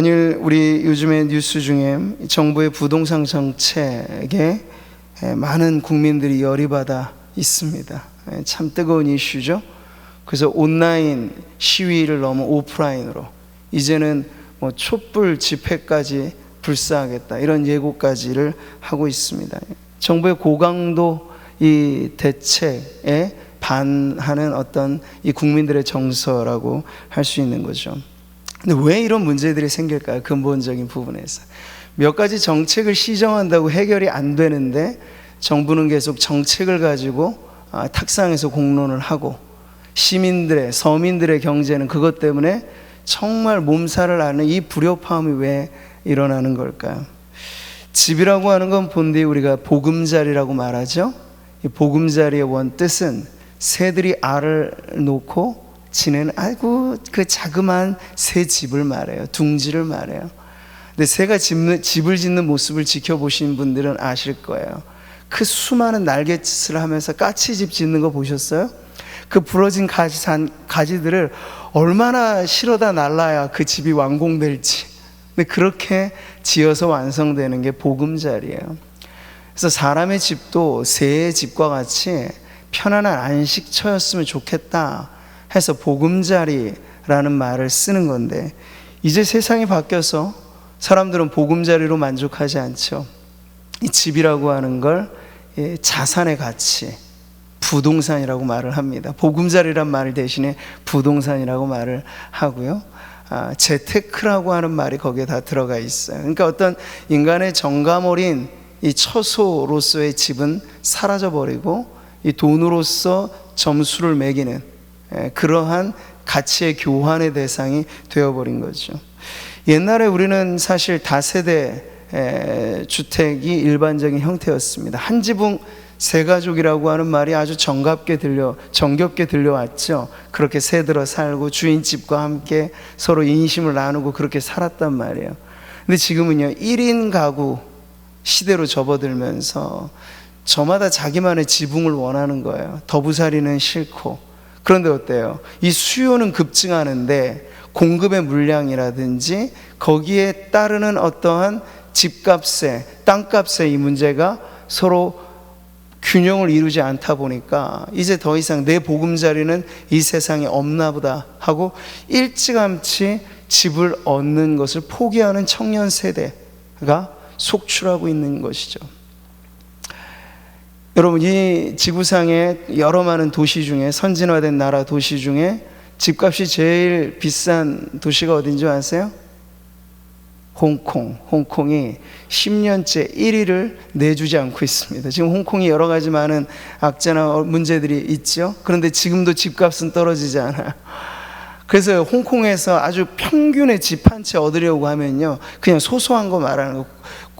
연일 우리 요즘에 뉴스 중에 정부의 부동산 정책에 많은 국민들이 열이 받아 있습니다. 참 뜨거운 이슈죠. 그래서 온라인 시위를 넘어 오프라인으로 이제는 촛불 집회까지 불사하겠다, 이런 예고까지를 하고 있습니다. 정부의 고강도 이 대책에 반하는 어떤 이 국민들의 정서라고 할 수 있는 거죠. 근데 왜 이런 문제들이 생길까요? 근본적인 부분에서 몇 가지 정책을 시정한다고 해결이 안 되는데 정부는 계속 정책을 가지고 탁상에서 공론을 하고, 시민들의, 서민들의 경제는 그것 때문에 정말 몸살을 앓는 이 불협화음이 왜 일어나는 걸까요? 집이라고 하는 건 본디 우리가 보금자리라고 말하죠. 이 보금자리의 원뜻은 새들이 알을 놓고 지내는 아이고 그 자그마한 새 집을 말해요. 둥지를 말해요. 근데 새가 집을 짓는 모습을 지켜보신 분들은 아실 거예요. 그 수많은 날갯짓을 하면서 까치집 짓는 거 보셨어요? 그 부러진 가지들을 얼마나 실어다 날라야 그 집이 완공될지. 근데 그렇게 지어서 완성되는 게 보금자리예요. 그래서 사람의 집도 새의 집과 같이 편안한 안식처였으면 좋겠다 해서 보금자리라는 말을 쓰는 건데, 이제 세상이 바뀌어서 사람들은 보금자리로 만족하지 않죠. 이 집이라고 하는 걸 자산의 가치, 부동산이라고 말을 합니다. 보금자리란 말 대신에 부동산이라고 말을 하고요. 재테크라고 하는 말이 거기에 다 들어가 있어요. 그러니까 어떤 인간의 정감 어린 이 처소로서의 집은 사라져버리고 이 돈으로서 점수를 매기는 그러한 가치의 교환의 대상이 되어버린 거죠. 옛날에 우리는 사실 다세대 주택이 일반적인 형태였습니다. 한 지붕 세 가족이라고 하는 말이 아주 정겹게 들려왔죠. 그렇게 새들어 살고 주인집과 함께 서로 인심을 나누고 그렇게 살았단 말이에요. 근데 지금은요, 1인 가구 시대로 접어들면서 저마다 자기만의 지붕을 원하는 거예요. 더부살이는 싫고. 그런데 어때요? 이 수요는 급증하는데 공급의 물량이라든지 거기에 따르는 어떠한 집값에, 땅값에 이 문제가 서로 균형을 이루지 않다 보니까 이제 더 이상 내 보금자리는 이 세상에 없나 보다 하고 일찌감치 집을 얻는 것을 포기하는 청년 세대가 속출하고 있는 것이죠. 여러분, 이 지구상의 여러 많은 도시 중에, 선진화된 나라 도시 중에 집값이 제일 비싼 도시가 어딘지 아세요? 홍콩이 10년째 1위를 내주지 않고 있습니다. 지금 홍콩이 여러 가지 많은 악재나 문제들이 있죠. 그런데 지금도 집값은 떨어지지 않아요. 그래서 홍콩에서 아주 평균의 집 한 채 얻으려고 하면요, 그냥 소소한 거 말하는 거,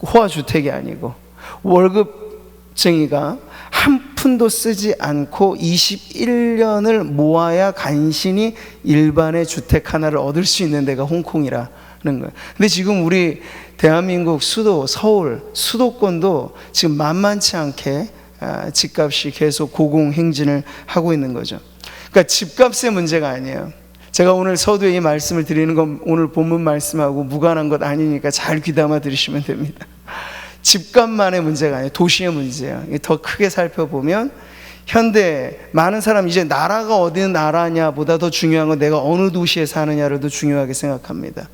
호화주택이 아니고 월급쟁이가 한 푼도 쓰지 않고 21년을 모아야 간신히 일반의 주택 하나를 얻을 수 있는 데가 홍콩이라는 거예요. 근데 지금 우리 대한민국 수도 서울 수도권도 지금 만만치 않게 집값이 계속 고공행진을 하고 있는 거죠. 그러니까 집값의 문제가 아니에요. 제가 오늘 서두에 이 말씀을 드리는 건 오늘 본문 말씀하고 무관한 것 아니니까 잘 귀담아 들으시면 됩니다. 집값만의 문제가 아니에요. 도시의 문제예요. 더 크게 살펴보면 현대 많은 사람 이제 나라가 어디 나라냐 보다 더 중요한 건 내가 어느 도시에 사느냐를 더 중요하게 생각합니다.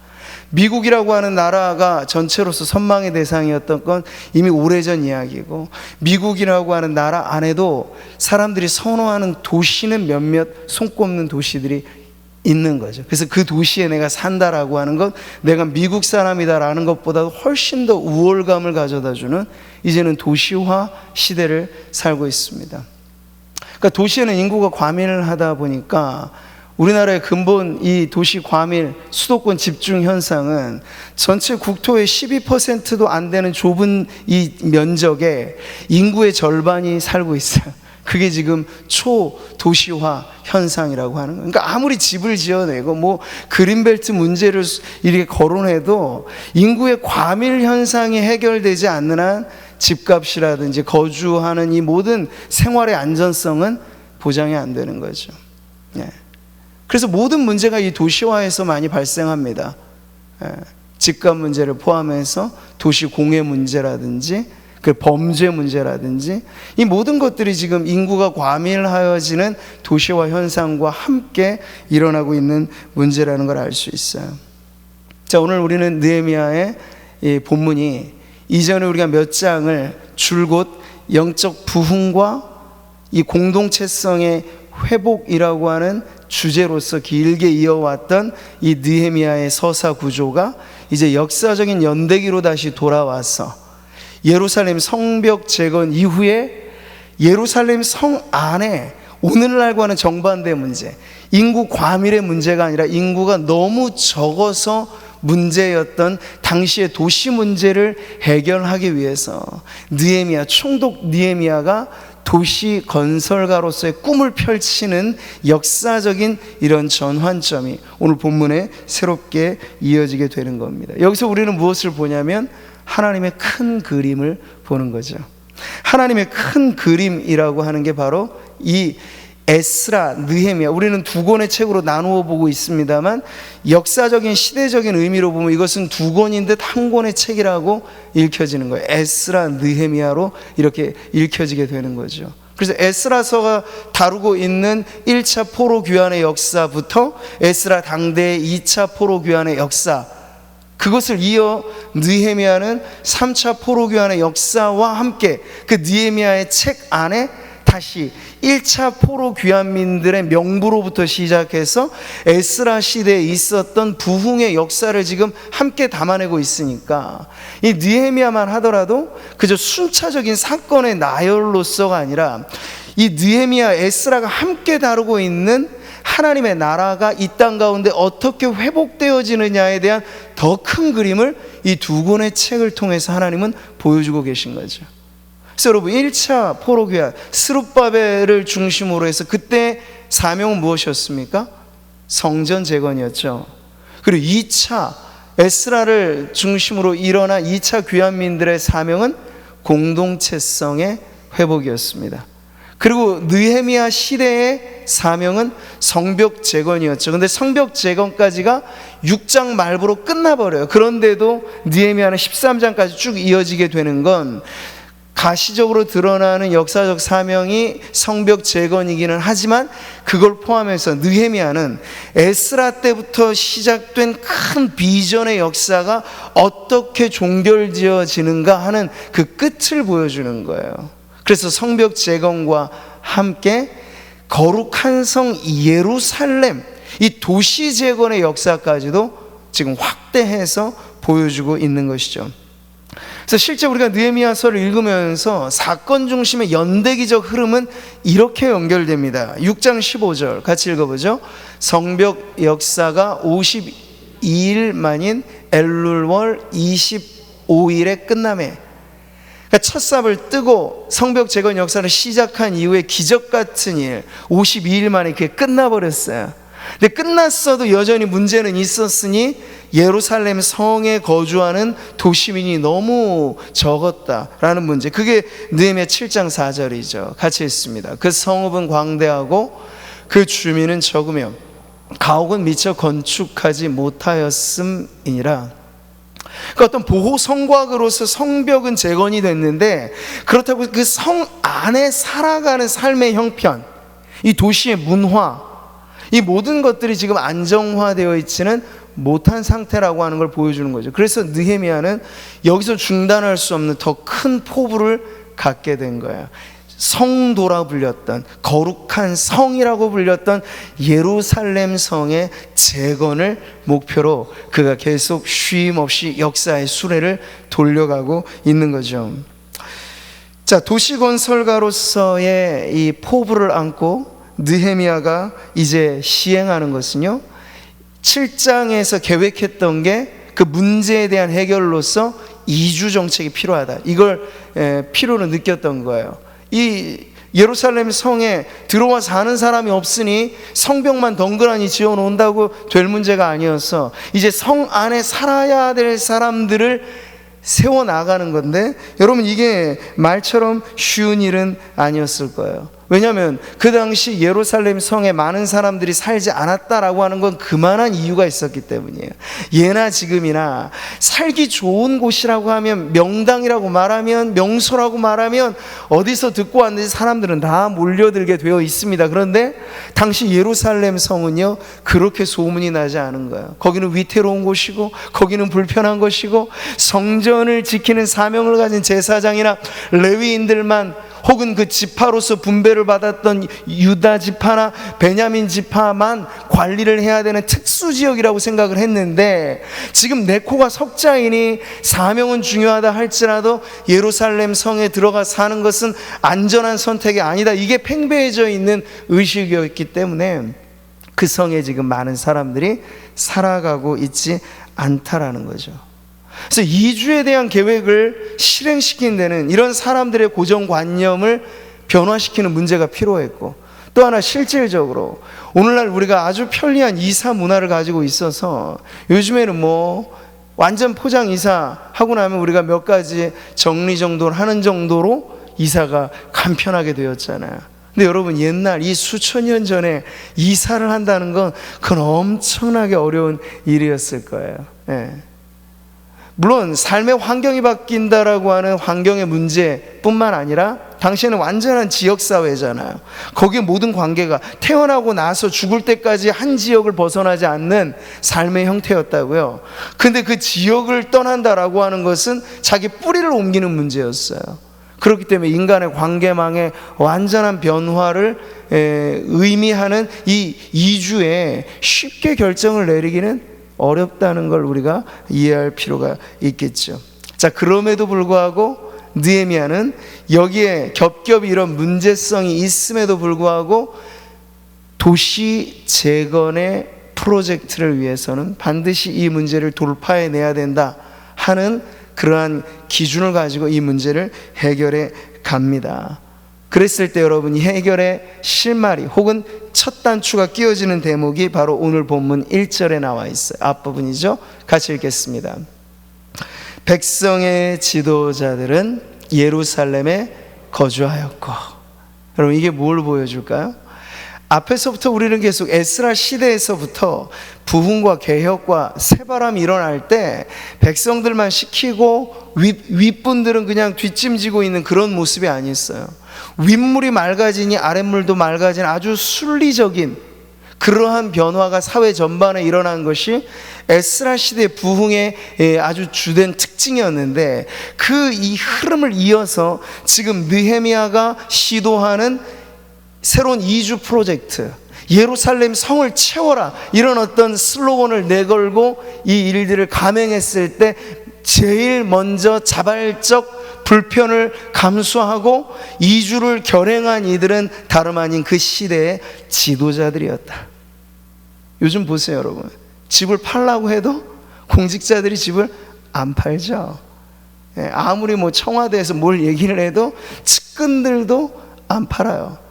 미국이라고 하는 나라가 전체로서 선망의 대상이었던 건 이미 오래전 이야기고, 미국이라고 하는 나라 안에도 사람들이 선호하는 도시는 몇몇 손꼽는 도시들이 있는 거죠. 그래서 그 도시에 내가 산다라고 하는 건 내가 미국 사람이다라는 것보다 훨씬 더 우월감을 가져다주는 이제는 도시화 시대를 살고 있습니다. 그러니까 도시에는 인구가 과밀을 하다 보니까 우리나라의 근본 이 도시 과밀, 수도권 집중 현상은 전체 국토의 12%도 안 되는 좁은 이 면적에 인구의 절반이 살고 있어요. 그게 지금 초도시화 현상이라고 하는 거예요. 그러니까 아무리 집을 지어내고 뭐 그린벨트 문제를 이렇게 거론해도 인구의 과밀 현상이 해결되지 않는 한 집값이라든지 거주하는 이 모든 생활의 안전성은 보장이 안 되는 거죠. 그래서 모든 문제가 이 도시화에서 많이 발생합니다. 집값 문제를 포함해서 도시 공해 문제라든지 그 범죄 문제라든지 이 모든 것들이 지금 인구가 과밀하여지는 도시화 현상과 함께 일어나고 있는 문제라는 걸 알 수 있어요. 자, 오늘 우리는 느헤미야의 이 본문이 이전에 우리가 몇 장을 줄곧 영적 부흥과 이 공동체성의 회복이라고 하는 주제로서 길게 이어왔던 이 느헤미야의 서사 구조가 이제 역사적인 연대기로 다시 돌아와서 예루살렘 성벽 재건 이후에 예루살렘 성 안에 오늘날과는 정반대 문제, 인구 과밀의 문제가 아니라 인구가 너무 적어서 문제였던 당시의 도시 문제를 해결하기 위해서 느헤미야, 총독 느헤미야가 도시 건설가로서의 꿈을 펼치는 역사적인 이런 전환점이 오늘 본문에 새롭게 이어지게 되는 겁니다. 여기서 우리는 무엇을 보냐면 하나님의 큰 그림을 보는 거죠. 하나님의 큰 그림이라고 하는 게 바로 이 에스라, 느헤미야, 우리는 두 권의 책으로 나누어 보고 있습니다만 역사적인 시대적인 의미로 보면 이것은 두 권인 듯 한 권의 책이라고 읽혀지는 거예요. 에스라, 느헤미야로 이렇게 읽혀지게 되는 거죠. 그래서 에스라서가 다루고 있는 1차 포로 귀환의 역사부터 에스라 당대의 2차 포로 귀환의 역사, 그것을 이어 느헤미야는 3차 포로 귀환의 역사와 함께 그 느헤미야의 책 안에 다시 1차 포로 귀환민들의 명부로부터 시작해서 에스라 시대에 있었던 부흥의 역사를 지금 함께 담아내고 있으니까 이 느헤미야만 하더라도 그저 순차적인 사건의 나열로서가 아니라 이 느헤미야, 에스라가 함께 다루고 있는 하나님의 나라가 이 땅 가운데 어떻게 회복되어지느냐에 대한 더 큰 그림을 이 두 권의 책을 통해서 하나님은 보여주고 계신 거죠. 그래서 여러분 1차 포로귀환 스룹바벨을 중심으로 해서 그때 사명은 무엇이었습니까? 성전 재건이었죠. 그리고 2차 에스라를 중심으로 일어난 2차 귀환민들의 사명은 공동체성의 회복이었습니다. 그리고 느헤미야 시대의 사명은 성벽 재건이었죠. 근데 성벽 재건까지가 6장 말부로 끝나버려요. 그런데도 느헤미야는 13장까지 쭉 이어지게 되는 건 가시적으로 드러나는 역사적 사명이 성벽 재건이기는 하지만 그걸 포함해서 느헤미야는 에스라 때부터 시작된 큰 비전의 역사가 어떻게 종결지어지는가 하는 그 끝을 보여주는 거예요. 그래서 성벽 재건과 함께 거룩한 성 예루살렘, 이 도시 재건의 역사까지도 지금 확대해서 보여주고 있는 것이죠. 그래서 실제 우리가 느헤미야서를 읽으면서 사건 중심의 연대기적 흐름은 이렇게 연결됩니다. 6장 15절 같이 읽어보죠. 성벽 역사가 52일 만인 엘룰월 25일에 끝나매. 그러니까 첫 삽을 뜨고 성벽 재건 역사를 시작한 이후에 기적 같은 일 52일 만에 그게 끝나버렸어요. 근데 끝났어도 여전히 문제는 있었으니 예루살렘 성에 거주하는 도시민이 너무 적었다라는 문제, 그게 느헤미야 7장 4절이죠. 같이 읽습니다. 그 성읍은 광대하고 그 주민은 적으며 가옥은 미처 건축하지 못하였음이니라. 그러니까 어떤 보호 성곽으로서 성벽은 재건이 됐는데 그렇다고 그 성 안에 살아가는 삶의 형편, 이 도시의 문화, 이 모든 것들이 지금 안정화되어 있지는 못한 상태라고 하는 걸 보여주는 거죠. 그래서 느헤미야는 여기서 중단할 수 없는 더 큰 포부를 갖게 된 거예요. 성도라 불렸던, 거룩한 성이라고 불렸던 예루살렘 성의 재건을 목표로 그가 계속 쉼 없이 역사의 수레를 돌려가고 있는 거죠. 자, 도시건설가로서의 이 포부를 안고 느헤미야가 이제 시행하는 것은요, 7장에서 계획했던 게 그 문제에 대한 해결로서 이주 정책이 필요하다, 이걸 필요로 느꼈던 거예요. 이 예루살렘 성에 들어와 사는 사람이 없으니 성벽만 덩그러니 지어놓는다고 될 문제가 아니어서 이제 성 안에 살아야 될 사람들을 세워나가는 건데, 여러분 이게 말처럼 쉬운 일은 아니었을 거예요. 왜냐하면 그 당시 예루살렘 성에 많은 사람들이 살지 않았다라고 하는 건 그만한 이유가 있었기 때문이에요. 예나 지금이나 살기 좋은 곳이라고 하면, 명당이라고 말하면, 명소라고 말하면 어디서 듣고 왔는지 사람들은 다 몰려들게 되어 있습니다. 그런데 당시 예루살렘 성은요, 그렇게 소문이 나지 않은 거예요. 거기는 위태로운 곳이고, 거기는 불편한 것이고, 성전을 지키는 사명을 가진 제사장이나 레위인들만, 혹은 그 지파로서 분배를 받았던 유다 지파나 베냐민 지파만 관리를 해야 되는 특수지역이라고 생각을 했는데, 지금 네코가 석자이니 사명은 중요하다 할지라도 예루살렘 성에 들어가 사는 것은 안전한 선택이 아니다, 이게 팽배해져 있는 의식이었기 때문에 그 성에 지금 많은 사람들이 살아가고 있지 않다라는 거죠. 그래서 이주에 대한 계획을 실행시키는 데는 이런 사람들의 고정관념을 변화시키는 문제가 필요했고, 또 하나 실질적으로 오늘날 우리가 아주 편리한 이사 문화를 가지고 있어서 요즘에는 뭐 완전 포장 이사 하고 나면 우리가 몇 가지 정리정돈을 하는 정도로 이사가 간편하게 되었잖아요. 근데 여러분, 옛날 이 수천 년 전에 이사를 한다는 건 그건 엄청나게 어려운 일이었을 거예요. 네. 물론 삶의 환경이 바뀐다라고 하는 환경의 문제뿐만 아니라 당시에는 완전한 지역사회잖아요. 거기에 모든 관계가 태어나고 나서 죽을 때까지 한 지역을 벗어나지 않는 삶의 형태였다고요. 근데 그 지역을 떠난다라고 하는 것은 자기 뿌리를 옮기는 문제였어요. 그렇기 때문에 인간의 관계망의 완전한 변화를 의미하는 이 이주에 쉽게 결정을 내리기는 어렵다는 걸 우리가 이해할 필요가 있겠죠. 자, 그럼에도 불구하고 느헤미야는 여기에 겹겹이 이런 문제성이 있음에도 불구하고 도시 재건의 프로젝트를 위해서는 반드시 이 문제를 돌파해내야 된다 하는 그러한 기준을 가지고 이 문제를 해결해 갑니다. 그랬을 때 여러분, 이 해결의 실마리 혹은 첫 단추가 끼워지는 대목이 바로 오늘 본문 1절에 나와 있어요. 앞부분이죠. 같이 읽겠습니다. 백성의 지도자들은 예루살렘에 거주하였고. 여러분, 이게 뭘 보여줄까요? 앞에서부터 우리는 계속 에스라 시대에서부터 부흥과 개혁과 새바람이 일어날 때 백성들만 시키고 윗분들은 그냥 뒷짐지고 있는 그런 모습이 아니었어요. 윗물이 맑아지니 아랫물도 맑아진 아주 순리적인 그러한 변화가 사회 전반에 일어난 것이 에스라 시대 부흥의 아주 주된 특징이었는데, 그 이 흐름을 이어서 지금 느헤미야가 시도하는 새로운 이주 프로젝트, 예루살렘 성을 채워라, 이런 어떤 슬로건을 내걸고 이 일들을 감행했을 때 제일 먼저 자발적 불편을 감수하고 이주를 결행한 이들은 다름 아닌 그 시대의 지도자들이었다. 요즘 보세요 여러분, 집을 팔라고 해도 공직자들이 집을 안 팔죠. 아무리 뭐 청와대에서 뭘 얘기를 해도 측근들도 안 팔아요.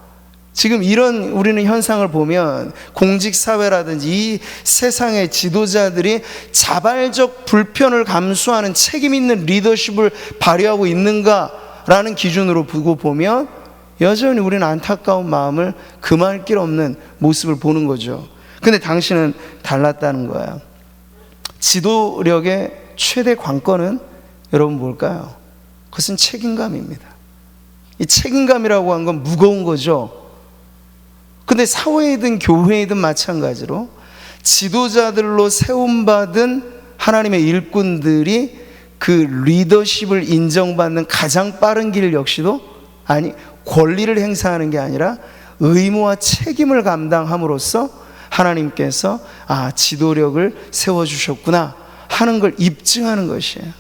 지금 이런 우리는 현상을 보면 공직사회라든지 이 세상의 지도자들이 자발적 불편을 감수하는 책임 있는 리더십을 발휘하고 있는가라는 기준으로 두고 보면 여전히 우리는 안타까운 마음을 금할 길 없는 모습을 보는 거죠. 근데 당신은 달랐다는 거야. 지도력의 최대 관건은 여러분 뭘까요? 그것은 책임감입니다. 이 책임감이라고 하는 건 무거운 거죠. 근데 사회이든 교회이든 마찬가지로 지도자들로 세움받은 하나님의 일꾼들이 그 리더십을 인정받는 가장 빠른 길 역시도 권리를 행사하는 게 아니라 의무와 책임을 감당함으로써 하나님께서 지도력을 세워주셨구나 하는 걸 입증하는 것이에요.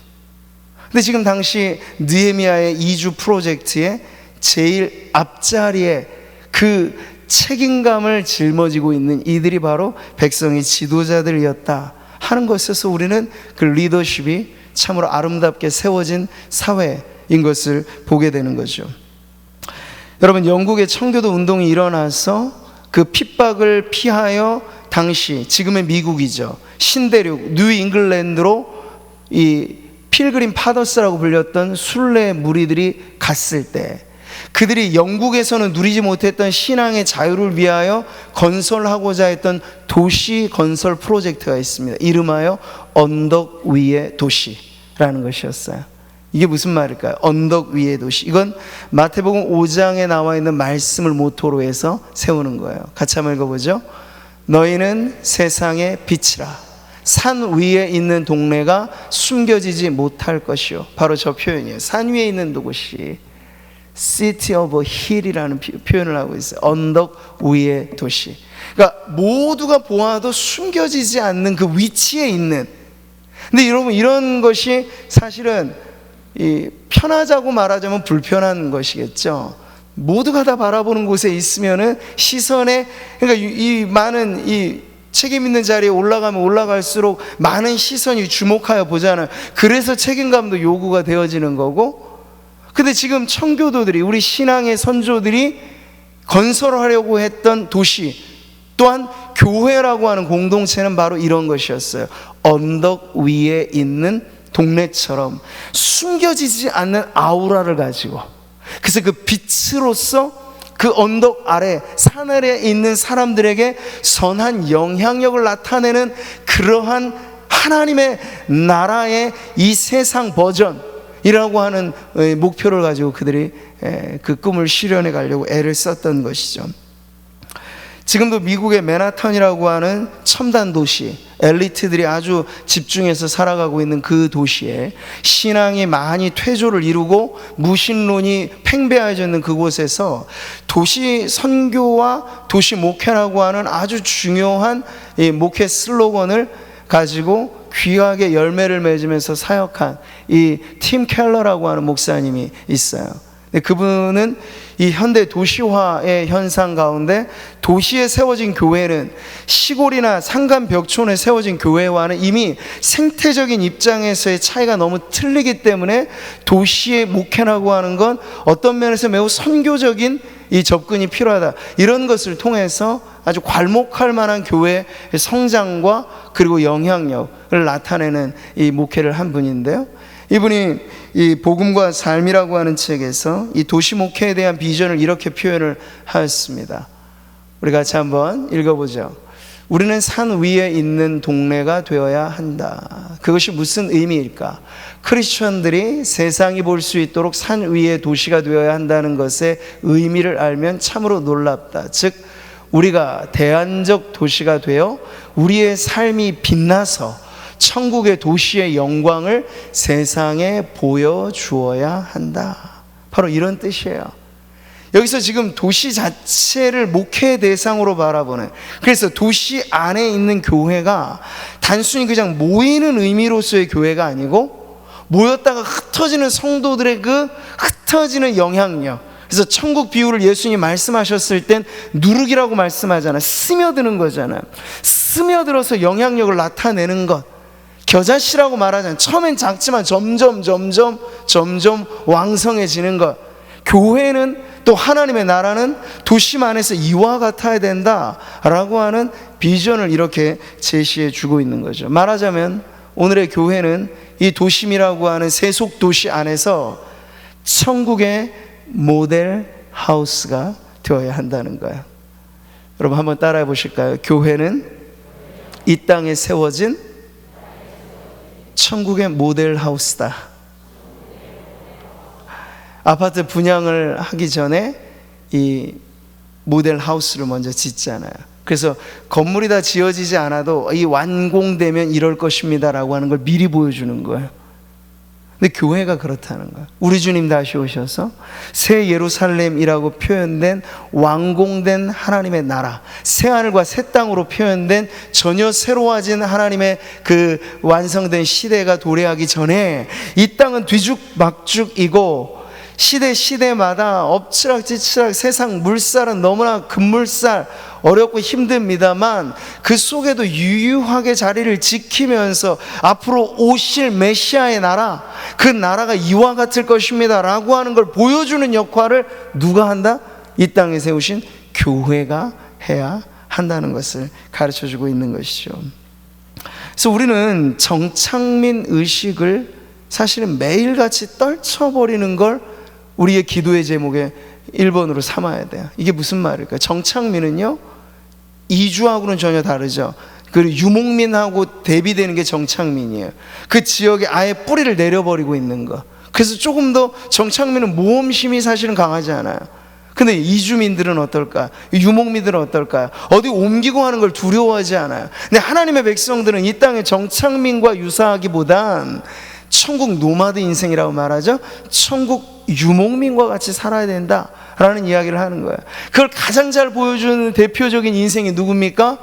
근데 지금 당시 느헤미야의 이주 프로젝트의 제일 앞자리에 그 책임감을 짊어지고 있는 이들이 바로 백성의 지도자들이었다 하는 것에서 우리는 그 리더십이 참으로 아름답게 세워진 사회인 것을 보게 되는 거죠. 여러분, 영국의 청교도 운동이 일어나서 그 핍박을 피하여 당시 지금의 미국이죠, 신대륙 뉴 잉글랜드로 이 필그림 파더스라고 불렸던 순례 무리들이 갔을 때 그들이 영국에서는 누리지 못했던 신앙의 자유를 위하여 건설하고자 했던 도시 건설 프로젝트가 있습니다. 이름하여 언덕 위의 도시라는 것이었어요. 이게 무슨 말일까요? 언덕 위의 도시. 이건 마태복음 5장에 나와 있는 말씀을 모토로 해서 세우는 거예요. 같이 한번 읽어보죠. 너희는 세상의 빛이라. 산 위에 있는 동네가 숨겨지지 못할 것이요. 바로 저 표현이에요. 산 위에 있는 도시, City of a Hill이라는 표현을 하고 있어요. 언덕 위의 도시. 그러니까 모두가 보아도 숨겨지지 않는 그 위치에 있는. 근데 여러분, 이런 것이 사실은 편하자고 말하자면 불편한 것이겠죠. 모두가 다 바라보는 곳에 있으면은 시선에, 그러니까 이 많은 이 책임 있는 자리에 올라가면 올라갈수록 많은 시선이 주목하여 보잖아요. 그래서 책임감도 요구가 되어지는 거고. 근데 지금 청교도들이, 우리 신앙의 선조들이 건설하려고 했던 도시, 또한 교회라고 하는 공동체는 바로 이런 것이었어요. 언덕 위에 있는 동네처럼 숨겨지지 않는 아우라를 가지고, 그래서 그 빛으로서 그 언덕 아래, 산 아래에 있는 사람들에게 선한 영향력을 나타내는 그러한 하나님의 나라의 이 세상 버전이라고 하는 목표를 가지고 그들이 그 꿈을 실현해 가려고 애를 썼던 것이죠. 지금도 미국의 맨하탄이라고 하는 첨단 도시, 엘리트들이 아주 집중해서 살아가고 있는 그 도시에 신앙이 많이 퇴조를 이루고 무신론이 팽배해져 있는 그곳에서 도시 선교와 도시 목회라고 하는 아주 중요한 이 목회 슬로건을 가지고 귀하게 열매를 맺으면서 사역한 이 팀 켈러라고 하는 목사님이 있어요. 그분은 이 현대 도시화의 현상 가운데 도시에 세워진 교회는 시골이나 산간 벽촌에 세워진 교회와는 이미 생태적인 입장에서의 차이가 너무 틀리기 때문에 도시의 목회라고 하는 건 어떤 면에서 매우 선교적인 이 접근이 필요하다, 이런 것을 통해서 아주 괄목할 만한 교회의 성장과 그리고 영향력을 나타내는 이 목회를 한 분인데요, 이분이 이 복음과 삶이라고 하는 책에서 이 도시 목회에 대한 비전을 이렇게 표현을 하였습니다. 우리 같이 한번 읽어보죠. 우리는 산 위에 있는 동네가 되어야 한다. 그것이 무슨 의미일까? 크리스천들이 세상이 볼 수 있도록 산 위의 도시가 되어야 한다는 것의 의미를 알면 참으로 놀랍다. 즉 우리가 대안적 도시가 되어 우리의 삶이 빛나서 천국의 도시의 영광을 세상에 보여주어야 한다. 바로 이런 뜻이에요. 여기서 지금 도시 자체를 목회의 대상으로 바라보는, 그래서 도시 안에 있는 교회가 단순히 그냥 모이는 의미로서의 교회가 아니고 모였다가 흩어지는 성도들의 그 흩어지는 영향력. 그래서 천국 비유를 예수님이 말씀하셨을 땐 누룩이라고 말씀하잖아요. 스며드는 거잖아요. 스며들어서 영향력을 나타내는 것. 겨자씨라고 말하잖아요. 처음엔 작지만 점점 왕성해지는 것. 교회는 또 하나님의 나라는 도심 안에서 이와 같아야 된다라고 하는 비전을 이렇게 제시해 주고 있는 거죠. 말하자면 오늘의 교회는 이 도심이라고 하는 세속 도시 안에서 천국의 모델 하우스가 되어야 한다는 거예요. 여러분 한번 따라해 보실까요? 교회는 이 땅에 세워진 천국의 모델 하우스다. 아파트 분양을 하기 전에 이 모델 하우스를 먼저 짓잖아요. 그래서 건물이 다 지어지지 않아도 이 완공되면 이럴 것입니다 라고 하는 걸 미리 보여주는 거예요. 근데 교회가 그렇다는 거예요. 우리 주님 다시 오셔서 새 예루살렘이라고 표현된 완공된 하나님의 나라, 새 하늘과 새 땅으로 표현된 전혀 새로워진 하나님의 그 완성된 시대가 도래하기 전에 이 땅은 뒤죽박죽이고 시대마다 엎치락뒤치락 세상 물살은 너무나 급물살, 어렵고 힘듭니다만 그 속에도 유유하게 자리를 지키면서 앞으로 오실 메시아의 나라, 그 나라가 이와 같을 것입니다 라고 하는 걸 보여주는 역할을 누가 한다? 이 땅에 세우신 교회가 해야 한다는 것을 가르쳐주고 있는 것이죠. 그래서 우리는 정착민 의식을 사실은 매일같이 떨쳐버리는 걸 우리의 기도의 제목에 1번으로 삼아야 돼요. 이게 무슨 말일까요? 정착민은요, 이주하고는 전혀 다르죠. 그리고 유목민하고 대비되는 게 정착민이에요. 그 지역에 아예 뿌리를 내려버리고 있는 거. 그래서 조금 더 정착민은 모험심이 사실은 강하지 않아요. 근데 이주민들은 어떨까? 유목민들은 어떨까요? 어디 옮기고 하는 걸 두려워하지 않아요. 근데 하나님의 백성들은 이 땅의 정착민과 유사하기보단 천국 노마드 인생이라고 말하죠. 천국 유목민과 같이 살아야 된다라는 이야기를 하는 거예요. 그걸 가장 잘 보여주는 대표적인 인생이 누굽니까?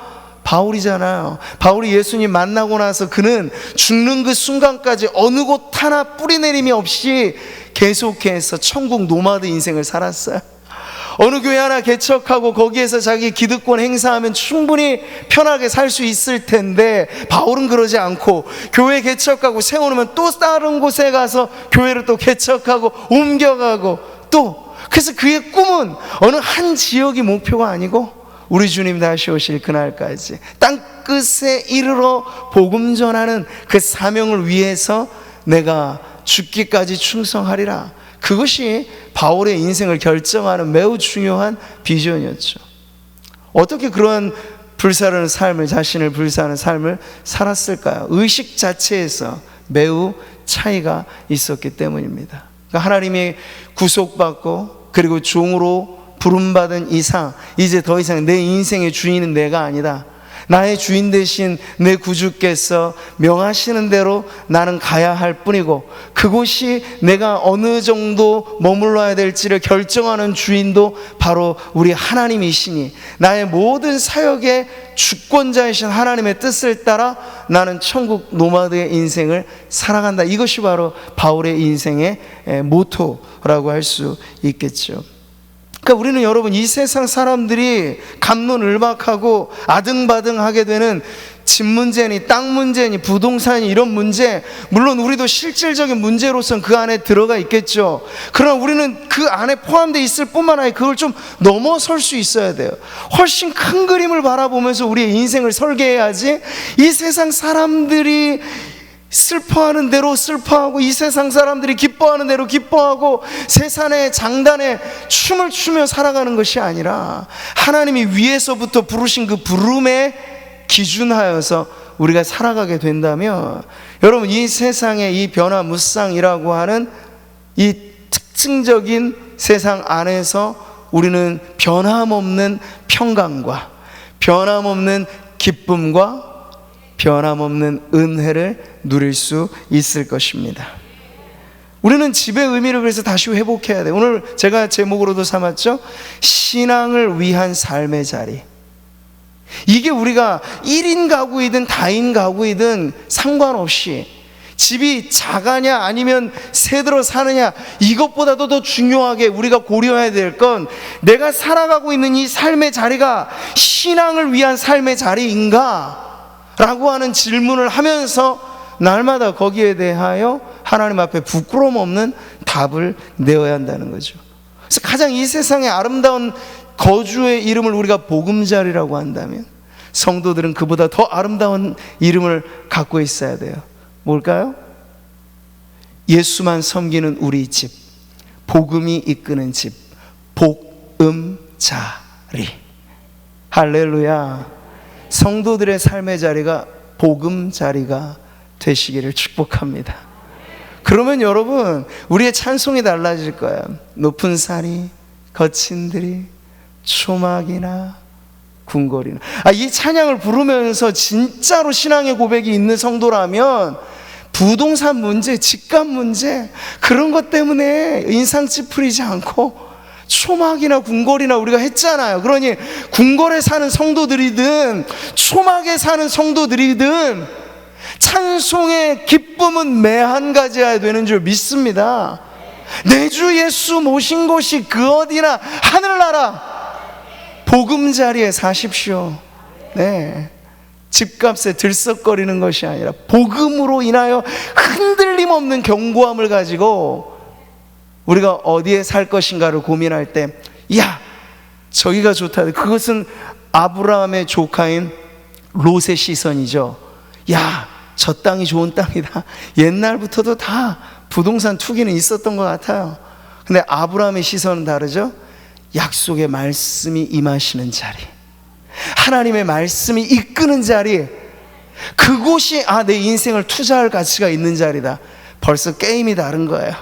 바울이잖아요. 바울이 예수님 만나고 나서 그는 죽는 그 순간까지 어느 곳 하나 뿌리내림이 없이 계속해서 천국 노마드 인생을 살았어요. 어느 교회 하나 개척하고 거기에서 자기 기득권 행사하면 충분히 편하게 살 수 있을 텐데, 바울은 그러지 않고 교회 개척하고 세워놓으면 또 다른 곳에 가서 교회를 또 개척하고 옮겨가고, 또 그래서 그의 꿈은 어느 한 지역이 목표가 아니고 우리 주님 다시 오실 그날까지 땅끝에 이르러 복음 전하는 그 사명을 위해서 내가 죽기까지 충성하리라. 그것이 바울의 인생을 결정하는 매우 중요한 비전이었죠. 어떻게 그런 불사르는 삶을, 자신을 불사하는 삶을 살았을까요? 의식 자체에서 매우 차이가 있었기 때문입니다. 그러니까 하나님이 구속받고 그리고 종으로 부름받은 이상, 이제 더 이상 내 인생의 주인은 내가 아니다. 나의 주인 대신 내 구주께서 명하시는 대로 나는 가야 할 뿐이고, 그곳이 내가 어느 정도 머물러야 될지를 결정하는 주인도 바로 우리 하나님이시니, 나의 모든 사역의 주권자이신 하나님의 뜻을 따라 나는 천국 노마드의 인생을 살아간다. 이것이 바로 바울의 인생의 모토라고 할 수 있겠죠. 그러니까 우리는 여러분, 이 세상 사람들이 갑론을박하고 아등바등하게 되는 집 문제니 땅 문제니 부동산이 이런 문제, 물론 우리도 실질적인 문제로서는 그 안에 들어가 있겠죠. 그러나 우리는 그 안에 포함되어 있을 뿐만 아니라 그걸 좀 넘어설 수 있어야 돼요. 훨씬 큰 그림을 바라보면서 우리의 인생을 설계해야지, 이 세상 사람들이 슬퍼하는 대로 슬퍼하고 이 세상 사람들이 기뻐하는 대로 기뻐하고 세상의 장단에 춤을 추며 살아가는 것이 아니라, 하나님이 위에서부터 부르신 그 부름에 기준하여서 우리가 살아가게 된다면, 여러분, 이 세상의 이 변화무쌍이라고 하는 이 특징적인 세상 안에서 우리는 변함없는 평강과 변함없는 기쁨과 변함없는 은혜를 누릴 수 있을 것입니다. 우리는 집의 의미를 그래서 다시 회복해야 돼요. 오늘 제가 제목으로도 삼았죠. 신앙을 위한 삶의 자리. 이게 우리가 1인 가구이든 다인 가구이든 상관없이, 집이 작아냐 아니면 새들어 사느냐, 이것보다도 더 중요하게 우리가 고려해야 될 건, 내가 살아가고 있는 이 삶의 자리가 신앙을 위한 삶의 자리인가? 라고 하는 질문을 하면서 날마다 거기에 대하여 하나님 앞에 부끄러움 없는 답을 내어야 한다는 거죠. 그래서 가장 이 세상의 아름다운 거주의 이름을 우리가 보금자리라고 한다면, 성도들은 그보다 더 아름다운 이름을 갖고 있어야 돼요. 뭘까요? 예수만 섬기는 우리 집, 복음이 이끄는 집, 복음자리. 할렐루야. 성도들의 삶의 자리가 복음 자리가 되시기를 축복합니다. 그러면 여러분, 우리의 찬송이 달라질 거예요. 높은 산이, 거친 들이, 초막이나 궁궐이나. 이 찬양을 부르면서 진짜로 신앙의 고백이 있는 성도라면, 부동산 문제, 집값 문제, 그런 것 때문에 인상 찌푸리지 않고 초막이나 궁궐이나 우리가 했잖아요. 그러니 궁궐에 사는 성도들이든 초막에 사는 성도들이든 찬송의 기쁨은 매한 가지여야 되는 줄 믿습니다. 내 주 예수 모신 곳이 그 어디나 하늘나라 복음자리에 사십시오. 네, 집값에 들썩거리는 것이 아니라 복음으로 인하여 흔들림 없는 견고함을 가지고 우리가 어디에 살 것인가를 고민할 때, 야, 저기가 좋다. 그것은 아브라함의 조카인 롯의 시선이죠. 야, 저 땅이 좋은 땅이다. 옛날부터도 다 부동산 투기는 있었던 것 같아요. 근데 아브라함의 시선은 다르죠. 약속의 말씀이 임하시는 자리, 하나님의 말씀이 이끄는 자리, 그곳이 내 인생을 투자할 가치가 있는 자리다. 벌써 게임이 다른 거예요.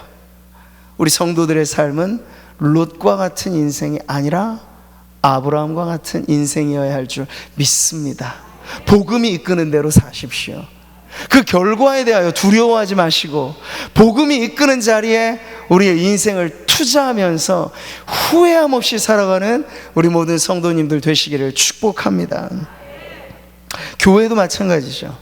우리 성도들의 삶은 롯과 같은 인생이 아니라 아브라함과 같은 인생이어야 할 줄 믿습니다. 복음이 이끄는 대로 사십시오. 그 결과에 대하여 두려워하지 마시고 복음이 이끄는 자리에 우리의 인생을 투자하면서 후회함 없이 살아가는 우리 모든 성도님들 되시기를 축복합니다. 교회도 마찬가지죠.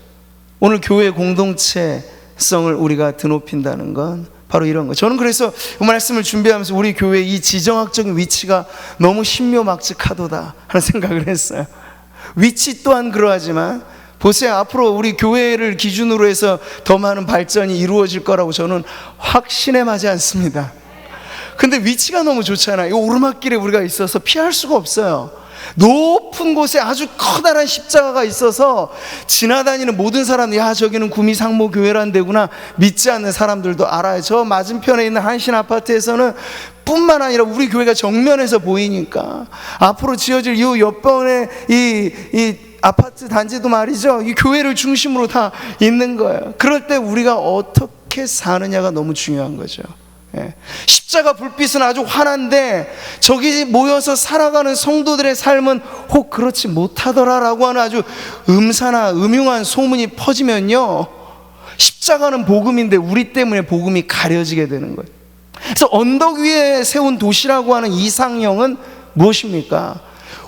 오늘 교회 공동체성을 우리가 드높인다는 건 바로 이런 거. 저는 그래서 이 말씀을 준비하면서 우리 교회의 이 지정학적인 위치가 너무 신묘막측하도다 하는 생각을 했어요. 위치 또한 그러하지만 보세요. 앞으로 우리 교회를 기준으로 해서 더 많은 발전이 이루어질 거라고 저는 확신에 마지 않습니다. 근데 위치가 너무 좋잖아요. 이 오르막길에 우리가 있어서 피할 수가 없어요. 높은 곳에 아주 커다란 십자가가 있어서 지나다니는 모든 사람들이 저기는 구미상모교회라는 데구나 믿지 않는 사람들도 알아요. 저 맞은편에 있는 한신 아파트에서는 뿐만 아니라 우리 교회가 정면에서 보이니까 앞으로 지어질 이 옆번에 이 아파트 단지도 말이죠, 이 교회를 중심으로 다 있는 거예요. 그럴 때 우리가 어떻게 사느냐가 너무 중요한 거죠. 십자가 불빛은 아주 환한데 저기 모여서 살아가는 성도들의 삶은 혹 그렇지 못하더라라고 하는 아주 음사나 음흉한 소문이 퍼지면요, 십자가는 복음인데 우리 때문에 복음이 가려지게 되는 거예요. 그래서 언덕 위에 세운 도시라고 하는 이상형은 무엇입니까?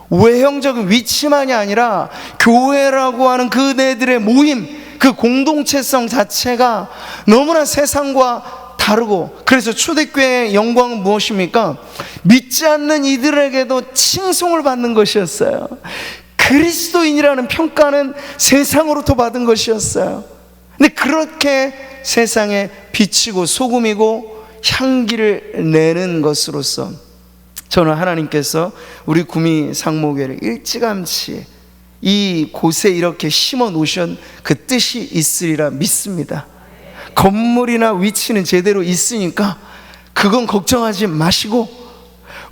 외형적인 위치만이 아니라 교회라고 하는 그네들의 모임, 그 공동체성 자체가 너무나 세상과 다르고, 그래서 초대교회의 영광은 무엇입니까? 믿지 않는 이들에게도 칭송을 받는 것이었어요. 그리스도인이라는 평가는 세상으로부터 받은 것이었어요. 근데 그렇게 세상에 비치고 소금이고 향기를 내는 것으로서 저는 하나님께서 우리 구미 상모교회를 일찌감치 이 곳에 이렇게 심어 놓으신 그 뜻이 있으리라 믿습니다. 건물이나 위치는 제대로 있으니까 그건 걱정하지 마시고,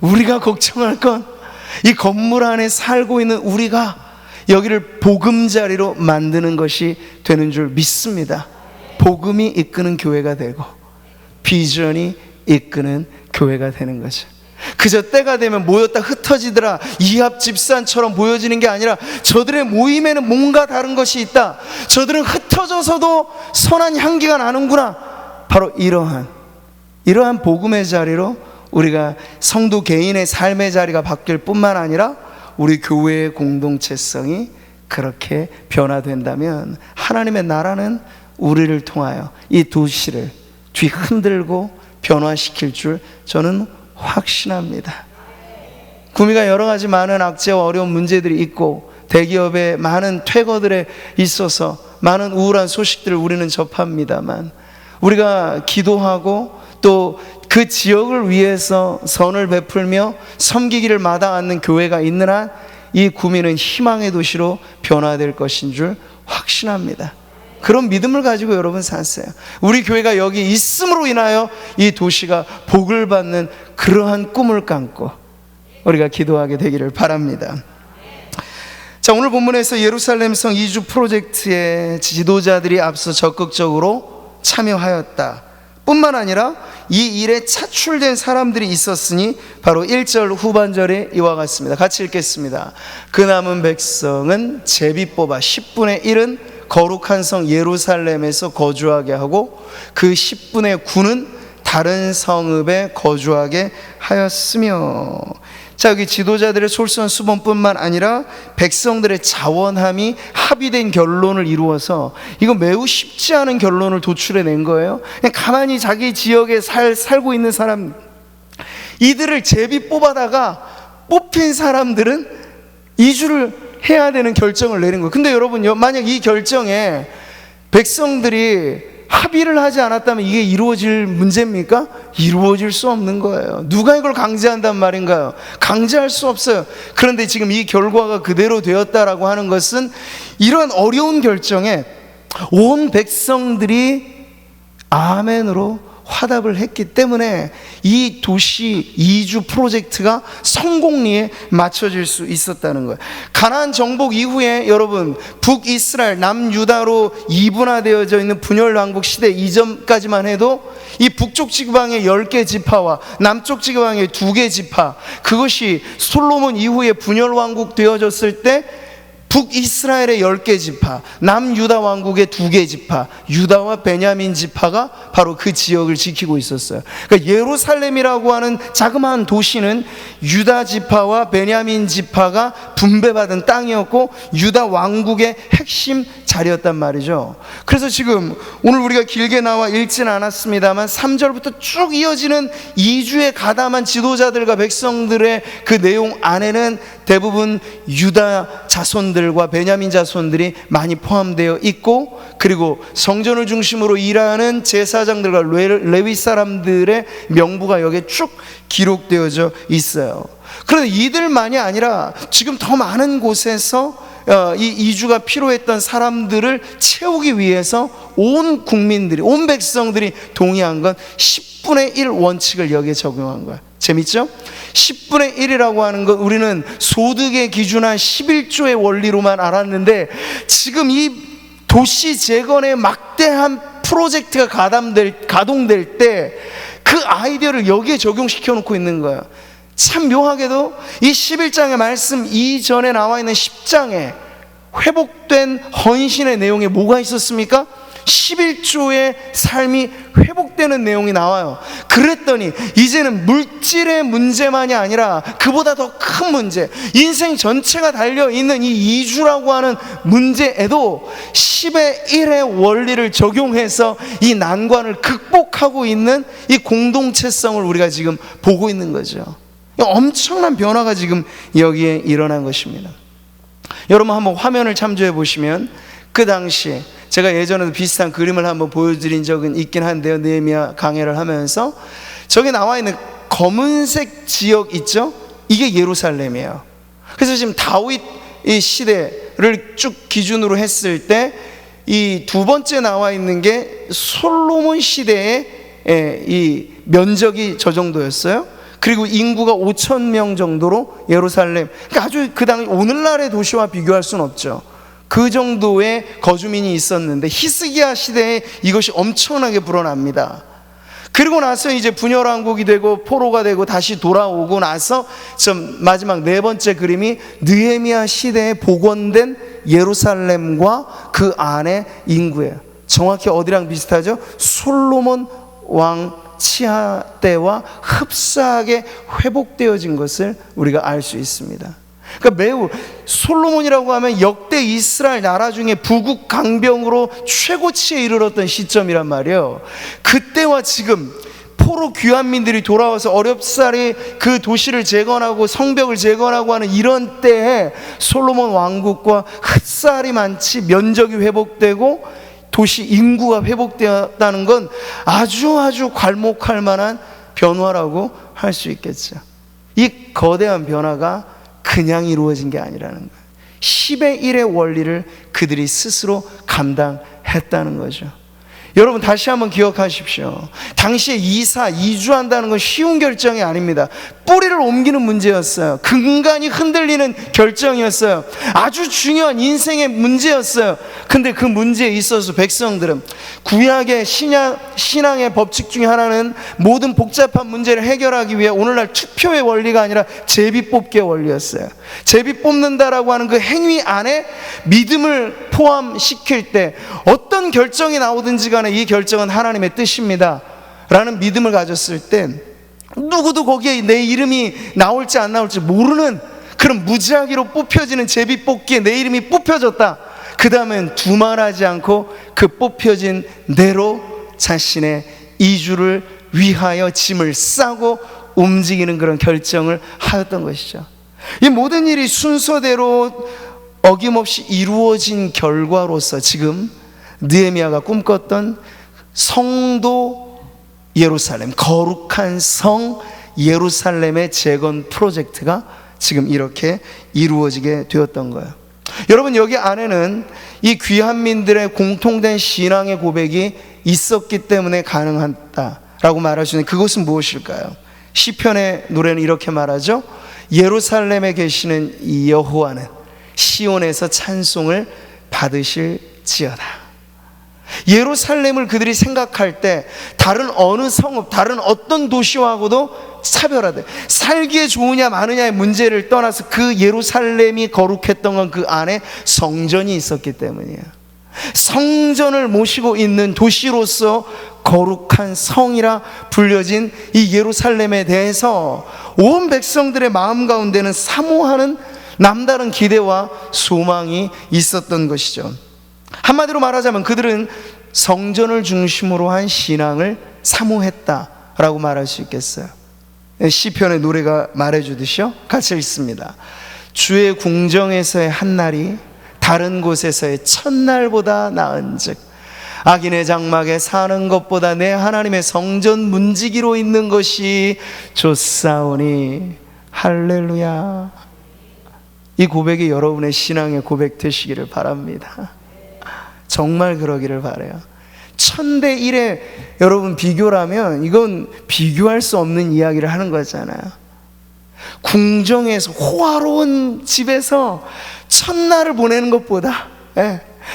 우리가 걱정할 건 이 건물 안에 살고 있는 우리가 여기를 복음자리로 만드는 것이 되는 줄 믿습니다. 복음이 이끄는 교회가 되고 비전이 이끄는 교회가 되는 거죠. 그저 때가 되면 모였다 흩어지더라 이합 집산처럼 보여지는 게 아니라 저들의 모임에는 뭔가 다른 것이 있다, 저들은 흩어져서도 선한 향기가 나는구나, 바로 이러한 복음의 자리로 우리가 성도 개인의 삶의 자리가 바뀔 뿐만 아니라 우리 교회의 공동체성이 그렇게 변화된다면 하나님의 나라는 우리를 통하여 이 도시를 뒤흔들고 변화시킬 줄 저는 확신합니다. 구미가 여러 가지 많은 악재와 어려운 문제들이 있고 대기업의 많은 퇴거들에 있어서 많은 우울한 소식들을 우리는 접합니다만, 우리가 기도하고 또 그 지역을 위해서 선을 베풀며 섬기기를 마다않는 교회가 있는 한 이 구미는 희망의 도시로 변화될 것인 줄 확신합니다. 그런 믿음을 가지고 여러분 사세요. 우리 교회가 여기 있음으로 인하여 이 도시가 복을 받는 그러한 꿈을 감고 우리가 기도하게 되기를 바랍니다. 자, 오늘 본문에서 예루살렘성 이주 프로젝트의 지도자들이 앞서 적극적으로 참여하였다 뿐만 아니라 이 일에 차출된 사람들이 있었으니 바로 1절 후반절에 이와 같습니다. 같이 읽겠습니다. 그 남은 백성은 제비 뽑아 10분의 1은 거룩한 성 예루살렘에서 거주하게 하고 그 10분의 9는 다른 성읍에 거주하게 하였으며. 자, 여기 지도자들의 솔선수범뿐만 아니라 백성들의 자원함이 합의된 결론을 이루어서 이거 매우 쉽지 않은 결론을 도출해낸 거예요. 그냥 가만히 자기 지역에 살고 있는 사람, 이들을 제비 뽑아다가 뽑힌 사람들은 이주를 해야 되는 결정을 내린 거예요. 근데 여러분요, 만약 이 결정에 백성들이 합의를 하지 않았다면 이게 이루어질 문제입니까? 이루어질 수 없는 거예요. 누가 이걸 강제한단 말인가요? 강제할 수 없어요. 그런데 지금 이 결과가 그대로 되었다라고 하는 것은 이런 어려운 결정에 온 백성들이 아멘으로 화답을 했기 때문에 이 도시 이주 프로젝트가 성공리에 맞춰질 수 있었다는 거예요. 가나안 정복 이후에 여러분, 북이스라엘, 남유다로 이분화되어져 있는 분열 왕국 시대 이전까지만 해도 이 북쪽 지방의 10개 지파와 남쪽 지방의 2개 지파, 그것이 솔로몬 이후에 분열 왕국 되어졌을 때 북이스라엘의 10개 지파, 남유다 왕국의 2개 지파, 유다와 베냐민 지파가 바로 그 지역을 지키고 있었어요. 그러니까 예루살렘이라고 하는 자그마한 도시는 유다 지파와 베냐민 지파가 분배받은 땅이었고 유다 왕국의 핵심 자리였단 말이죠. 그래서 지금 오늘 우리가 길게 나와 읽지는 않았습니다만 3절부터 쭉 이어지는 2주에 가담한 지도자들과 백성들의 그 내용 안에는 대부분 유다 자손들과 베냐민 자손들이 많이 포함되어 있고, 그리고 성전을 중심으로 일하는 제사장들과 레위 사람들의 명부가 여기에 쭉 기록되어져 있어요. 그런데 이들만이 아니라 지금 더 많은 곳에서 이 이주가 필요했던 사람들을 채우기 위해서 온 국민들이, 온 백성들이 동의한 건 10분의 1 원칙을 여기에 적용한 거야. 재밌죠? 10분의 1이라고 하는 건 우리는 소득에 기준한 11조의 원리로만 알았는데, 지금 이 도시 재건의 막대한 프로젝트가 가동될 때 그 아이디어를 여기에 적용시켜 놓고 있는 거야. 참 묘하게도 이 11장의 말씀 이전에 나와 있는 10장에 회복된 헌신의 내용에 뭐가 있었습니까? 11조의 삶이 회복되는 내용이 나와요. 그랬더니 이제는 물질의 문제만이 아니라 그보다 더 큰 문제, 인생 전체가 달려있는 이 2주라고 하는 문제에도 10의 1의 원리를 적용해서 이 난관을 극복하고 있는 이 공동체성을 우리가 지금 보고 있는 거죠. 엄청난 변화가 지금 여기에 일어난 것입니다. 여러분 한번 화면을 참조해 보시면 그 당시 제가 예전에도 비슷한 그림을 한번 보여드린 적은 있긴 한데요, 느헤미야 강해를 하면서 저기 나와 있는 검은색 지역 있죠? 이게 예루살렘이에요. 그래서 지금 다윗 시대를 쭉 기준으로 했을 때 이 두 번째 나와 있는 게 솔로몬 시대의 이 면적이 저 정도였어요. 그리고 인구가 5,000명 정도로 예루살렘, 그러니까 아주 그 당시 오늘날의 도시와 비교할 수는 없죠. 그 정도의 거주민이 있었는데 히스기야 시대에 이것이 엄청나게 불어납니다. 그리고 나서 이제 분열왕국이 되고 포로가 되고 다시 돌아오고 나서 마지막 네 번째 그림이 느헤미야 시대에 복원된 예루살렘과 그 안의 인구예요. 정확히 어디랑 비슷하죠? 솔로몬 왕 치하 때와 흡사하게 회복되어진 것을 우리가 알 수 있습니다. 그러니까 매우, 솔로몬이라고 하면 역대 이스라엘 나라 중에 부국 강병으로 최고치에 이르렀던 시점이란 말이에요. 그때와 지금 포로 귀환민들이 돌아와서 어렵사리 그 도시를 재건하고 성벽을 재건하고 하는 이런 때에 솔로몬 왕국과 흡사리 많지 면적이 회복되고 도시 인구가 회복되었다는 건 아주 괄목할 만한 변화라고 할 수 있겠죠. 이 거대한 변화가 그냥 이루어진 게 아니라는 거예요. 10의 1의 원리를 그들이 스스로 감당했다는 거죠. 여러분 다시 한번 기억하십시오. 당시에 이주한다는 건 쉬운 결정이 아닙니다. 뿌리를 옮기는 문제였어요. 근간이 흔들리는 결정이었어요. 아주 중요한 인생의 문제였어요. 근데 그 문제에 있어서 백성들은, 구약의 신앙의 법칙 중에 하나는 모든 복잡한 문제를 해결하기 위해 오늘날 투표의 원리가 아니라 제비 뽑기의 원리였어요. 제비 뽑는다라고 하는 그 행위 안에 믿음을 포함시킬 때 어떤 결정이 나오든지 간에 이 결정은 하나님의 뜻입니다 라는 믿음을 가졌을 때 누구도 거기에 내 이름이 나올지 안 나올지 모르는 그런 무지하기로 뽑혀지는 제비 뽑기에 내 이름이 뽑혀졌다. 그 다음엔 두말하지 않고 그 뽑혀진 대로 자신의 이주를 위하여 짐을 싸고 움직이는 그런 결정을 하였던 것이죠. 이 모든 일이 순서대로 어김없이 이루어진 결과로서 지금 느헤미야가 꿈꿨던 성도 예루살렘, 거룩한 성 예루살렘의 재건 프로젝트가 지금 이렇게 이루어지게 되었던 거예요. 여러분 여기 안에는 이 귀한민들의 공통된 신앙의 고백이 있었기 때문에 가능하다 라고 말하시는 그것은 무엇일까요? 시편의 노래는 이렇게 말하죠. 예루살렘에 계시는 이 여호와는 시온에서 찬송을 받으실지어다. 예루살렘을 그들이 생각할 때 다른 어느 성읍, 다른 어떤 도시하고도 차별화돼. 살기에 좋으냐 마느냐의 문제를 떠나서 그 예루살렘이 거룩했던 건 그 안에 성전이 있었기 때문이에요. 성전을 모시고 있는 도시로서 거룩한 성이라 불려진 이 예루살렘에 대해서 온 백성들의 마음 가운데는 사모하는 남다른 기대와 소망이 있었던 것이죠. 한마디로 말하자면 그들은 성전을 중심으로 한 신앙을 사모했다라고 말할 수 있겠어요. 시편의 노래가 말해주듯이요, 같이 읽습니다. 주의 궁정에서의 한날이 다른 곳에서의 첫날보다 나은즉 악인의 장막에 사는 것보다 내 하나님의 성전 문지기로 있는 것이 좋사오니. 할렐루야. 이 고백이 여러분의 신앙의 고백 되시기를 바랍니다. 정말 그러기를 바라요. 1000대 1의 여러분 비교라면 이건 비교할 수 없는 이야기를 하는 거잖아요. 궁정에서 호화로운 집에서 첫날을 보내는 것보다,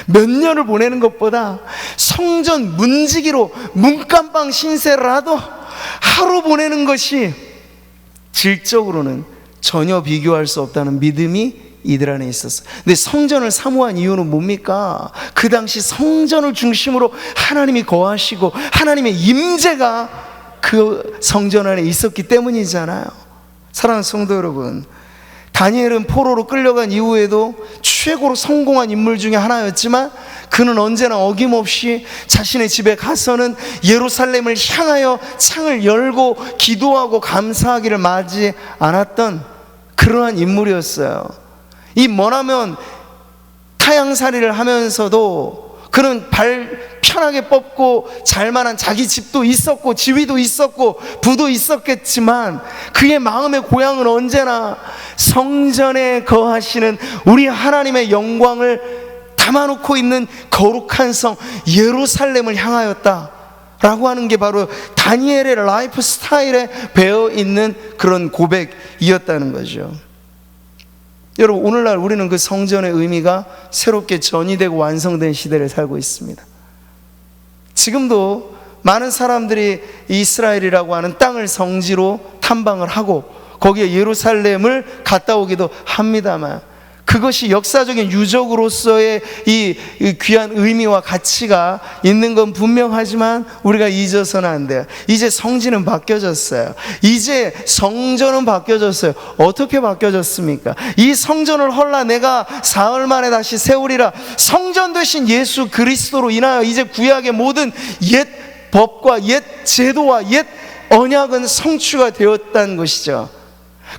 몇 년을 보내는 것보다 성전 문지기로 문간방 신세라도 하루 보내는 것이 질적으로는 전혀 비교할 수 없다는 믿음이 이들 안에 있었어요. 근데 성전을 사모한 이유는 뭡니까? 그 당시 성전을 중심으로 하나님이 거하시고 하나님의 임재가 그 성전 안에 있었기 때문이잖아요. 사랑하는 성도 여러분, 다니엘은 포로로 끌려간 이후에도 최고로 성공한 인물 중에 하나였지만 그는 언제나 어김없이 자신의 집에 가서는 예루살렘을 향하여 창을 열고 기도하고 감사하기를 마지 않았던 그러한 인물이었어요. 이 머나먼 타향살이를 하면서도 그는 발 편하게 뻗고 잘만한 자기 집도 있었고 지위도 있었고 부도 있었겠지만 그의 마음의 고향은 언제나 성전에 거하시는 우리 하나님의 영광을 담아놓고 있는 거룩한 성 예루살렘을 향하였다 라고 하는 게 바로 다니엘의 라이프 스타일에 배어있는 그런 고백이었다는 거죠. 여러분, 오늘날 우리는 그 성전의 의미가 새롭게 전이되고 완성된 시대를 살고 있습니다. 지금도 많은 사람들이 이스라엘이라고 하는 땅을 성지로 탐방을 하고 거기에 예루살렘을 갔다 오기도 합니다만 그것이 역사적인 유적으로서의 이 귀한 의미와 가치가 있는 건 분명하지만 우리가 잊어서는 안 돼요. 이제 성지는 바뀌어졌어요. 이제 성전은 바뀌어졌어요. 어떻게 바뀌어졌습니까? 이 성전을 헐라 내가 사흘 만에 다시 세우리라. 성전 되신 예수 그리스도로 인하여 이제 구약의 모든 옛 법과 옛 제도와 옛 언약은 성취가 되었다는 것이죠.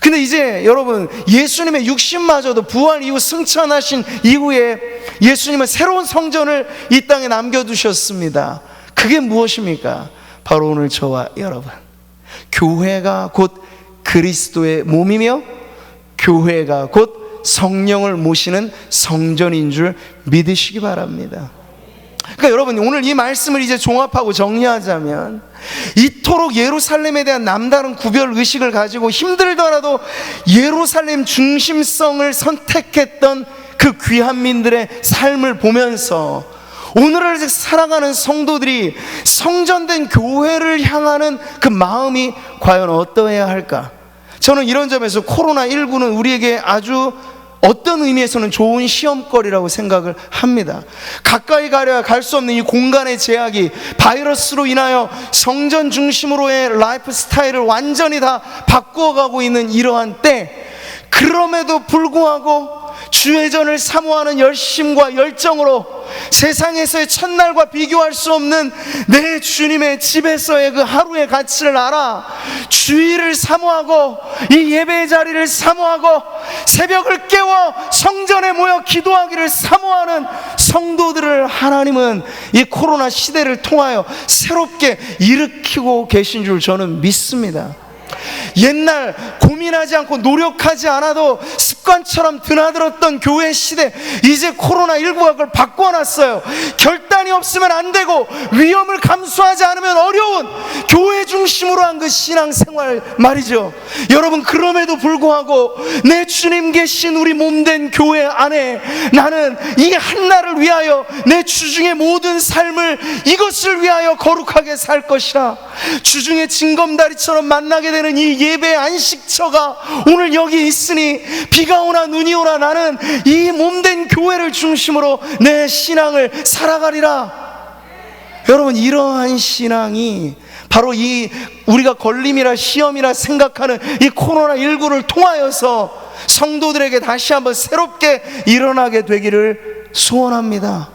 근데 이제 여러분, 예수님의 육신마저도 부활 이후 승천하신 이후에 예수님은 새로운 성전을 이 땅에 남겨두셨습니다. 그게 무엇입니까? 바로 오늘 저와 여러분, 교회가 곧 그리스도의 몸이며 교회가 곧 성령을 모시는 성전인 줄 믿으시기 바랍니다. 그러니까 여러분, 오늘 이 말씀을 이제 종합하고 정리하자면 이토록 예루살렘에 대한 남다른 구별 의식을 가지고 힘들더라도 예루살렘 중심성을 선택했던 그 귀한 민들의 삶을 보면서 오늘을 살아가는 성도들이 성전된 교회를 향하는 그 마음이 과연 어떠해야 할까? 저는 이런 점에서 코로나19는 우리에게 아주 어떤 의미에서는 좋은 시험거리라고 생각을 합니다. 가까이 가려야 갈 수 없는 이 공간의 제약이 바이러스로 인하여 성전 중심으로의 라이프 스타일을 완전히 다 바꾸어가고 있는 이러한 때, 그럼에도 불구하고 주의 전을 사모하는 열심과 열정으로 세상에서의 첫날과 비교할 수 없는 내 주님의 집에서의 그 하루의 가치를 알아 주의를 사모하고 이 예배의 자리를 사모하고 새벽을 깨워 성전에 모여 기도하기를 사모하는 성도들을 하나님은 이 코로나 시대를 통하여 새롭게 일으키고 계신 줄 저는 믿습니다. 옛날 고민하지 않고 노력하지 않아도 습관처럼 드나들었던 교회 시대, 이제 코로나19가 그걸 바꿔놨어요. 결단이 평안이 없으면 안 되고 위험을 감수하지 않으면 어려운 교회 중심으로 한 그 신앙생활 말이죠. 여러분, 그럼에도 불구하고 내 주님 계신 우리 몸된 교회 안에 나는 이 한날을 위하여 내 주중의 모든 삶을 이것을 위하여 거룩하게 살 것이라. 주중에 징검다리처럼 만나게 되는 이 예배의 안식처가 오늘 여기 있으니 비가 오나 눈이 오나 나는 이 몸된 교회를 중심으로 내 신앙을 살아가리라. 여러분, 이러한 신앙이 바로 이 우리가 걸림이라 시험이라 생각하는 이 코로나19를 통하여서 성도들에게 다시 한번 새롭게 일어나게 되기를 소원합니다.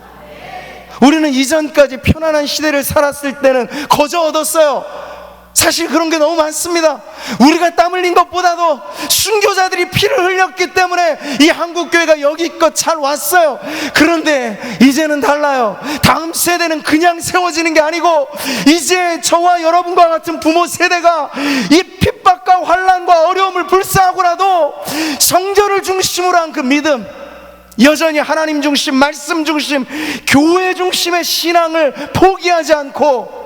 우리는 이전까지 편안한 시대를 살았을 때는 거저 얻었어요. 사실 그런 게 너무 많습니다. 우리가 땀 흘린 것보다도 순교자들이 피를 흘렸기 때문에 이 한국교회가 여기껏 잘 왔어요. 그런데 이제는 달라요. 다음 세대는 그냥 세워지는 게 아니고 이제 저와 여러분과 같은 부모 세대가 이 핍박과 환난과 어려움을 불사하고라도 성전을 중심으로 한 그 믿음, 여전히 하나님 중심, 말씀 중심, 교회 중심의 신앙을 포기하지 않고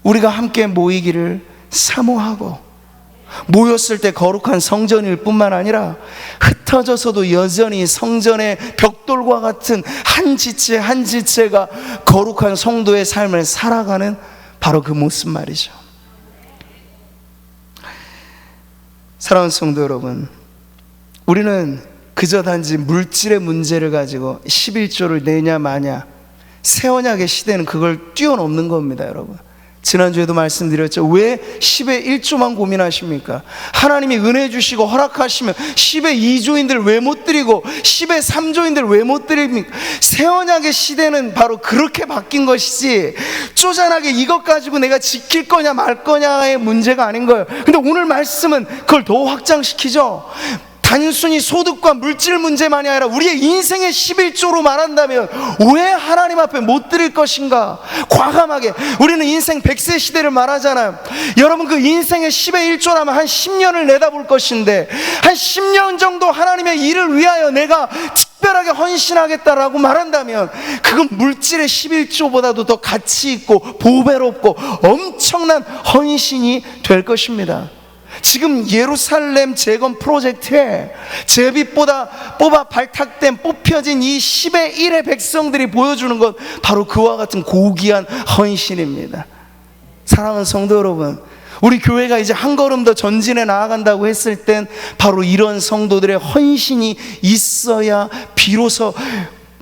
우리가 함께 모이기를 사모하고, 모였을 때 거룩한 성전일 뿐만 아니라 흩어져서도 여전히 성전의 벽돌과 같은 한 지체 한 지체가 거룩한 성도의 삶을 살아가는 바로 그 모습 말이죠. 사랑하는 성도 여러분, 우리는 그저 단지 물질의 문제를 가지고 11조를 내냐 마냐, 새 언약의 시대는 그걸 뛰어넘는 겁니다. 여러분, 지난주에도 말씀드렸죠. 왜 10의 1조만 고민하십니까? 하나님이 은혜 주시고 허락하시면 10의 2조인들 왜 못 드리고 10의 3조인들 왜 못 드립니까? 새 언약의 시대는 바로 그렇게 바뀐 것이지 쪼잔하게 이것 가지고 내가 지킬 거냐 말 거냐의 문제가 아닌 거예요. 근데 오늘 말씀은 그걸 더 확장시키죠. 단순히 소득과 물질 문제만이 아니라 우리의 인생의 11조로 말한다면 왜 하나님 앞에 못 드릴 것인가? 과감하게. 우리는 인생 100세 시대를 말하잖아요. 여러분, 그 인생의 10의 1조라면 한 10년을 내다볼 것인데 한 10년 정도 하나님의 일을 위하여 내가 특별하게 헌신하겠다라고 말한다면 그건 물질의 11조보다도 더 가치 있고 보배롭고 엄청난 헌신이 될 것입니다. 지금 예루살렘 재건 프로젝트에 제빛보다 뽑아 발탁된 뽑혀진 이 10의 1의 백성들이 보여주는 것, 바로 그와 같은 고귀한 헌신입니다. 사랑하는 성도 여러분, 우리 교회가 이제 한 걸음 더 전진해 나아간다고 했을 땐 바로 이런 성도들의 헌신이 있어야 비로소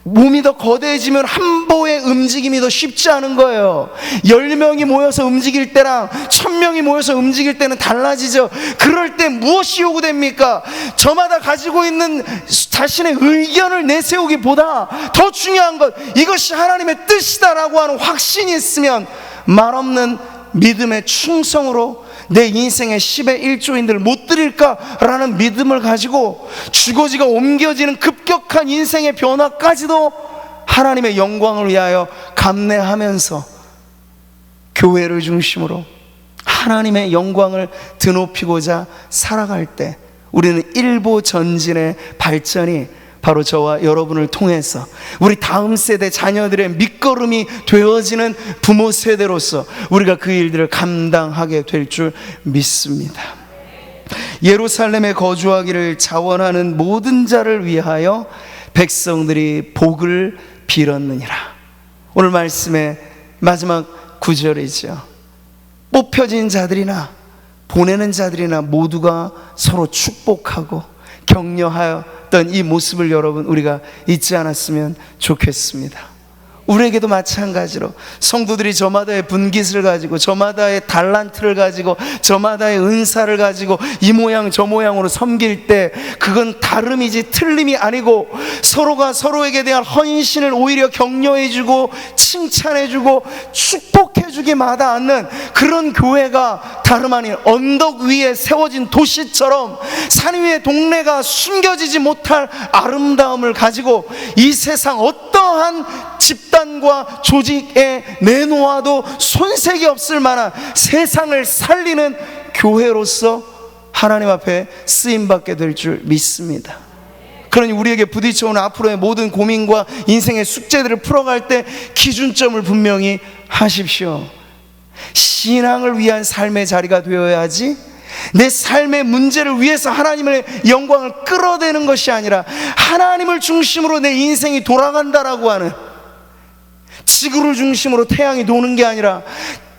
몸이 더 거대해지면 한 보의 움직임이 더 쉽지 않은 거예요. 10명이 모여서 움직일 때랑 1000명이 모여서 움직일 때는 달라지죠. 그럴 때 무엇이 요구됩니까? 저마다 가지고 있는 자신의 의견을 내세우기보다 더 중요한 것, 이것이 하나님의 뜻이다라고 하는 확신이 있으면 말없는 믿음의 충성으로 내 인생의 10의 1조인들을 못 드릴까라는 믿음을 가지고 주거지가 옮겨지는 급격한 인생의 변화까지도 하나님의 영광을 위하여 감내하면서 교회를 중심으로 하나님의 영광을 드높이고자 살아갈 때 우리는 일보 전진의 발전이 바로 저와 여러분을 통해서 우리 다음 세대 자녀들의 밑거름이 되어지는 부모 세대로서 우리가 그 일들을 감당하게 될 줄 믿습니다. 예루살렘에 거주하기를 자원하는 모든 자를 위하여 백성들이 복을 빌었느니라. 오늘 말씀의 마지막 구절이죠. 뽑혀진 자들이나 보내는 자들이나 모두가 서로 축복하고 격려하였던 이 모습을 여러분 우리가 잊지 않았으면 좋겠습니다. 우리에게도 마찬가지로 성도들이 저마다의 분깃을 가지고 저마다의 달란트를 가지고 저마다의 은사를 가지고 이 모양 저 모양으로 섬길 때 그건 다름이지 틀림이 아니고 서로가 서로에게 대한 헌신을 오히려 격려해주고 칭찬해주고 축복해주기 마다 않는 그런 교회가 다름 아닌 언덕 위에 세워진 도시처럼 산 위의 동네가 숨겨지지 못할 아름다움을 가지고 이 세상 어떠한 집단과 조직에 내놓아도 손색이 없을 만한 세상을 살리는 교회로서 하나님 앞에 쓰임받게 될 줄 믿습니다. 그러니 우리에게 부딪혀오는 앞으로의 모든 고민과 인생의 숙제들을 풀어갈 때 기준점을 분명히 하십시오. 신앙을 위한 삶의 자리가 되어야지 내 삶의 문제를 위해서 하나님의 영광을 끌어대는 것이 아니라 하나님을 중심으로 내 인생이 돌아간다라고 하는, 지구를 중심으로 태양이 도는 게 아니라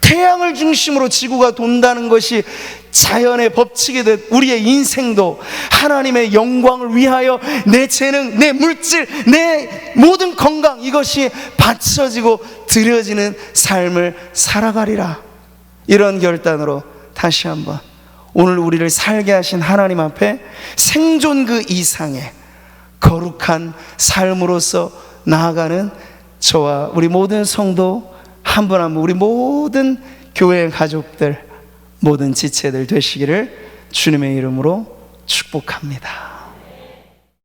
태양을 중심으로 지구가 돈다는 것이 자연의 법칙이듯 우리의 인생도 하나님의 영광을 위하여 내 재능, 내 물질, 내 모든 건강, 이것이 바쳐지고 드려지는 삶을 살아가리라. 이런 결단으로 다시 한번 오늘 우리를 살게 하신 하나님 앞에 생존 그 이상의 거룩한 삶으로서 나아가는 저와 우리 모든 성도 한 분 한 분, 우리 모든 교회 가족들, 모든 지체들 되시기를 주님의 이름으로 축복합니다.